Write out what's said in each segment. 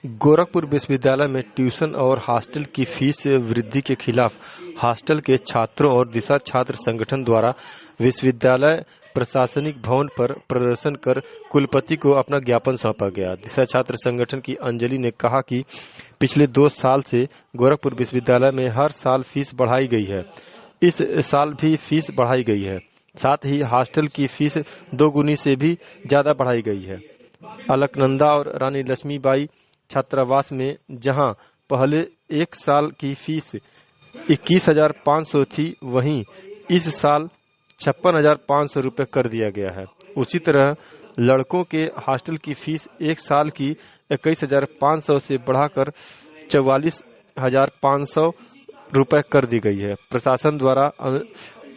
गोरखपुर विश्वविद्यालय में ट्यूशन और हॉस्टल की फीस वृद्धि के खिलाफ हॉस्टल के छात्रों और दिशा छात्र संगठन द्वारा विश्वविद्यालय प्रशासनिक भवन पर प्रदर्शन कर कुलपति को अपना ज्ञापन सौंपा गया। दिशा छात्र संगठन की अंजलि ने कहा कि पिछले 2 साल से गोरखपुर विश्वविद्यालय में हर साल फीस बढ़ाई गई है। इस साल भी फीस बढ़ाई गई है। साथ ही हॉस्टल की फीस 2 गुनी से भी ज्यादा बढ़ाई गई है। अलकनंदा और रानी लक्ष्मीबाई छात्रावास में जहां पहले 1 साल की फीस 21,500 थी, वहीं इस साल 56,500 रुपये कर दिया गया है। उसी तरह लड़कों के हॉस्टल की फीस 1 साल की 21,500 से बढ़ाकर 44,500 रुपये कर दी गई है। प्रशासन द्वारा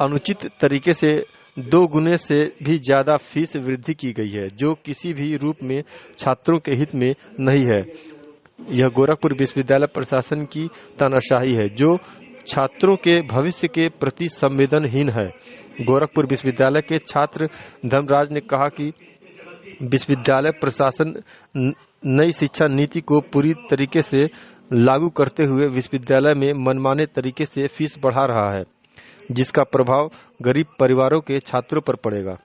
अनुचित तरीके से 2 गुने से भी ज्यादा फीस वृद्धि की गई है, जो किसी भी रूप में छात्रों के हित में नहीं है। यह गोरखपुर विश्वविद्यालय प्रशासन की तानाशाही है, जो छात्रों के भविष्य के प्रति संवेदनहीन है। गोरखपुर विश्वविद्यालय के छात्र धर्मराज ने कहा कि विश्वविद्यालय प्रशासन नई शिक्षा नीति को पूरी तरीके से लागू करते हुए विश्वविद्यालय में मनमाने तरीके से फीस बढ़ा रहा है, जिसका प्रभाव गरीब परिवारों के छात्रों पर पड़ेगा।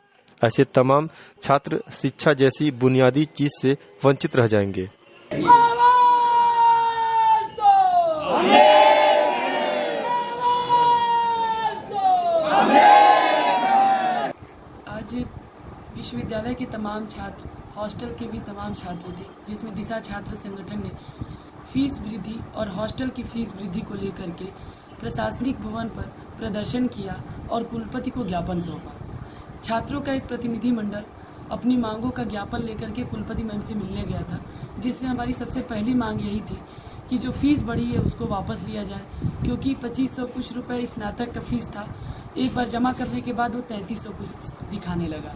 ऐसे तमाम छात्र शिक्षा जैसी बुनियादी चीज से वंचित रह जाएंगे। आज विश्वविद्यालय के तमाम छात्र, हॉस्टल के भी तमाम छात्र थे, जिसमें दिशा छात्र संगठन ने फीस वृद्धि और हॉस्टल की फीस वृद्धि को लेकर के प्रशासनिक भवन पर प्रदर्शन किया और कुलपति को ज्ञापन सौंपा। छात्रों का एक प्रतिनिधि मंडल अपनी मांगों का ज्ञापन लेकर के कुलपति मैम से मिलने गया था, जिसमें हमारी सबसे पहली मांग यही थी कि जो फीस बढ़ी है उसको वापस लिया जाए, क्योंकि 2500 कुछ रुपए स्नातक का फीस था। एक बार जमा करने के बाद वो 3300 कुछ दिखाने लगा।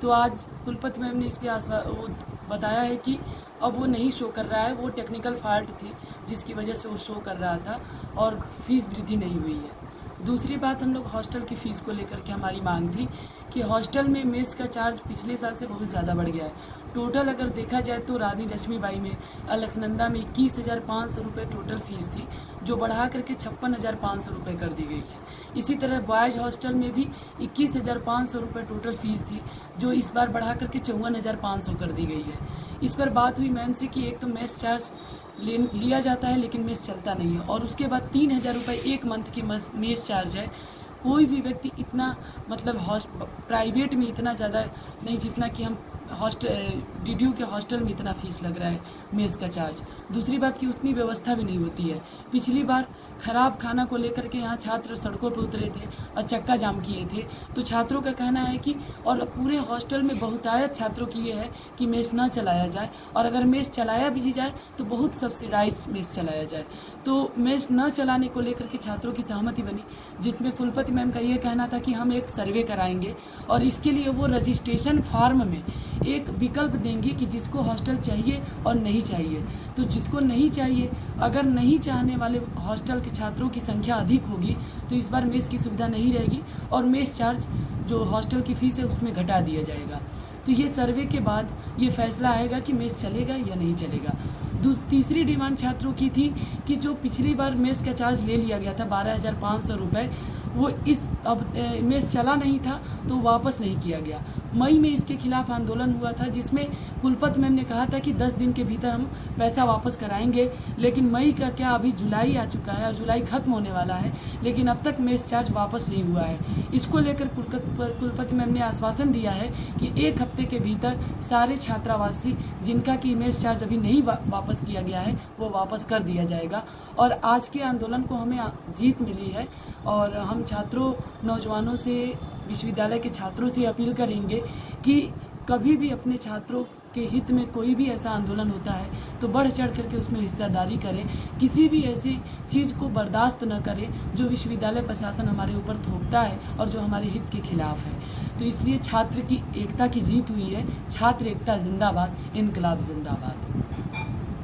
तो आज कुलपति मैम ने इस पर बताया है कि अब वो नहीं शो कर रहा है, वो टेक्निकल फॉल्ट थी जिसकी वजह से वो शो कर रहा था और फीस वृद्धि नहीं हुई है। दूसरी बात, हम लोग हॉस्टल की फ़ीस को लेकर के हमारी मांग थी कि हॉस्टल में मेस का चार्ज पिछले साल से बहुत ज़्यादा बढ़ गया है। टोटल अगर देखा जाए तो रानी लक्ष्मीबाई में, अलकनंदा में 21,500 रुपये टोटल फ़ीस थी, जो बढ़ा करके 56,500 रुपये कर दी गई है। इसी तरह बॉयज़ हॉस्टल में भी 21,500 रुपये टोटल फ़ीस थी, जो इस बार बढ़ा करके 54,500 कर दी गई है। इस पर बात हुई मैम से कि एक तो मेस चार्ज लिया जाता है लेकिन मेस चलता नहीं है, और उसके बाद 3,000 रुपये 1 मंथ की मेस चार्ज है। कोई भी व्यक्ति इतना प्राइवेट में इतना ज़्यादा नहीं जितना कि हम DDU के हॉस्टल में इतना फीस लग रहा है मेस का चार्ज। दूसरी बात कि उतनी व्यवस्था भी नहीं होती है। पिछली बार खराब खाना को लेकर के यहाँ छात्र सड़कों पर उतरे थे और चक्का जाम किए थे। तो छात्रों का कहना है कि, और पूरे हॉस्टल में बहुतायत छात्रों की ये है कि मेस न चलाया जाए, और अगर मेस चलाया भी जाए तो बहुत सब्सिडाइज मेस चलाया जाए। तो मेस न चलाने को लेकर के छात्रों की सहमति बनी, जिसमें कुलपति मैम का ये कहना था कि हम एक सर्वे कराएंगे और इसके लिए वो रजिस्ट्रेशन फॉर्म में एक विकल्प देंगी कि जिसको हॉस्टल चाहिए और नहीं चाहिए। तो जिसको नहीं चाहिए, अगर नहीं चाहने वाले हॉस्टल के छात्रों की संख्या अधिक होगी तो इस बार मेस की सुविधा नहीं रहेगी और मेस चार्ज जो हॉस्टल की फीस है उसमें घटा दिया जाएगा। तो ये सर्वे के बाद ये फैसला आएगा कि मेस चलेगा या नहीं चलेगा। तीसरी डिमांड छात्रों की थी कि जो पिछली बार मेस का चार्ज ले लिया गया था 12,500 रुपये, वो अब मेस चला नहीं था तो वापस नहीं किया गया। मई में इसके खिलाफ आंदोलन हुआ था, जिसमें कुलपति मैम ने कहा था कि 10 दिन के भीतर हम पैसा वापस कराएंगे। लेकिन मई का क्या, अभी जुलाई आ चुका है और जुलाई खत्म होने वाला है, लेकिन अब तक मेस चार्ज वापस नहीं हुआ है। इसको लेकर कुलपति मैम ने आश्वासन दिया है कि 1 हफ्ते के भीतर सारे छात्रावासी जिनका कि मेस चार्ज अभी नहीं वापस किया गया है वो वापस कर दिया जाएगा। और आज के आंदोलन को हमें जीत मिली है और हम छात्रों, नौजवानों से, विश्वविद्यालय के छात्रों से अपील करेंगे कि कभी भी अपने छात्रों के हित में कोई भी ऐसा आंदोलन होता है तो बढ़ चढ़ करके उसमें हिस्सेदारी करें। किसी भी ऐसी चीज़ को बर्दाश्त न करें जो विश्वविद्यालय प्रशासन हमारे ऊपर थोपता है और जो हमारे हित के खिलाफ है। तो इसलिए छात्र की एकता की जीत हुई है। छात्र एकता जिंदाबाद, इनकलाब जिंदाबाद।